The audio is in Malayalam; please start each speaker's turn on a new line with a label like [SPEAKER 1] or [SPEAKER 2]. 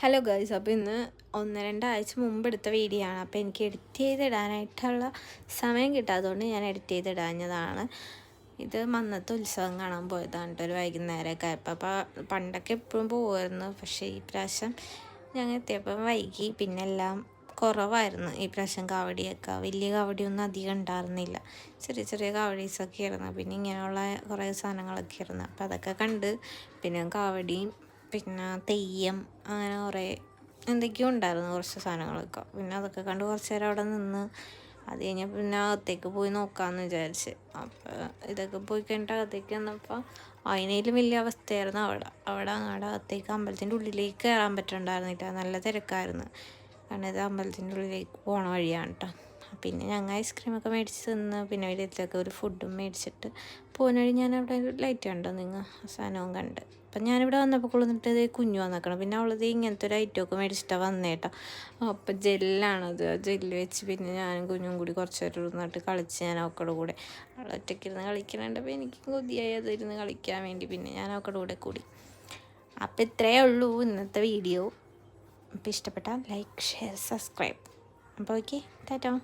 [SPEAKER 1] ഹലോ ഗൈസ്, അപ്പോൾ ഇന്ന് 1-2 ആഴ്ച മുമ്പ് എടുത്ത വീഡിയോ ആണ്. അപ്പോൾ എനിക്ക് എഡിറ്റ് ചെയ്തിടാനായിട്ടുള്ള സമയം കിട്ടാത്തതുകൊണ്ട് ഞാൻ എഡിറ്റ് ചെയ്തിടാഞ്ഞതാണ്. ഇത് മന്നത്തെ ഉത്സവം കാണാൻ പോയതാണ് കേട്ടോ, ഒരു വൈകുന്നേരമൊക്കെ ആയപ്പോൾ. അപ്പോൾ പണ്ടൊക്കെ എപ്പോഴും പോകുമായിരുന്നു, പക്ഷേ ഈ പ്രാവശ്യം ഞങ്ങൾ എത്തിയപ്പോൾ വൈകി. പിന്നെ എല്ലാം കുറവായിരുന്നു ഈ പ്രാവശ്യം. കാവടിയൊക്കെ വലിയ കാവടിയൊന്നും അധികം ഉണ്ടായിരുന്നില്ല, ചെറിയ ചെറിയ കാവടീസൊക്കെ ആയിരുന്നു. പിന്നെ ഇങ്ങനെയുള്ള കുറേ സാധനങ്ങളൊക്കെ ആയിരുന്നു. അപ്പോൾ അതൊക്കെ കണ്ട് പിന്നെ കാവടിയും പിന്നെ തെയ്യം അങ്ങനെ കുറേ എന്തൊക്കെയോ ഉണ്ടായിരുന്നു, കുറച്ച് സാധനങ്ങളൊക്കെ. പിന്നെ അതൊക്കെ കണ്ട് കുറച്ച് നേരം അവിടെ നിന്ന് അത് കഴിഞ്ഞാൽ പിന്നെ അകത്തേക്ക് പോയി നോക്കാമെന്ന് വിചാരിച്ച്. അപ്പോൾ ഇതൊക്കെ പോയി കഴിഞ്ഞിട്ട് അകത്തേക്ക് വന്നപ്പോൾ അതിനേലും വലിയ അവസ്ഥയായിരുന്നു അവിടെ അങ്ങോട്ട് അകത്തേക്ക് അമ്പലത്തിൻ്റെ ഉള്ളിലേക്ക് കയറാൻ പറ്റുന്നുണ്ടായിരുന്നില്ല, നല്ല തിരക്കായിരുന്നു. കാരണം ഇത് അമ്പലത്തിൻ്റെ ഉള്ളിലേക്ക് പോണ വഴിയാണ് കേട്ടോ. പിന്നെ ഞങ്ങൾ ഐസ്ക്രീമൊക്കെ മേടിച്ച് തിന്ന് പിന്നെ വീട്ടിലൊക്കെ ഒരു ഫുഡും മേടിച്ചിട്ട് പോകുന്ന വഴി ഞാൻ അവിടെ ലൈറ്റ് കണ്ടോ നിങ്ങൾ, സാധനവും കണ്ട്. അപ്പം ഞാനിവിടെ വന്നപ്പോൾ കൊള്ളുന്നിട്ട് ഇത് കുഞ്ഞു വന്നേക്കണം. പിന്നെ അവളത് ഇങ്ങനത്തെ ഒരു ഐറ്റമൊക്കെ മേടിച്ചിട്ടാണ് വന്നേട്ടോ. അപ്പം ജെല്ലാണത്, ആ ജെല്ല് വെച്ച് പിന്നെ ഞാനും കുഞ്ഞും കൂടി കുറച്ച് നേരം ഇരുന്നിട്ട് കളിച്ച് ഞാൻ അവക്കടെ കൂടെ. അവൾ ഒറ്റയ്ക്കിരുന്ന് കളിക്കണുണ്ടപ്പോൾ എനിക്ക് കൊതിയായി അതിരുന്ന് കളിക്കാൻ വേണ്ടി. പിന്നെ ഞാൻ അവക്കടെ കൂടെ കൂടി. അപ്പം ഇത്രയേ ഉള്ളൂ ഇന്നത്തെ വീഡിയോ. അപ്പോൾ ഇഷ്ടപ്പെട്ടാൽ ലൈക്ക്, ഷെയർ, സബ്സ്ക്രൈബ്. അപ്പോൾ ഓക്കെ, ടാറ്റാ.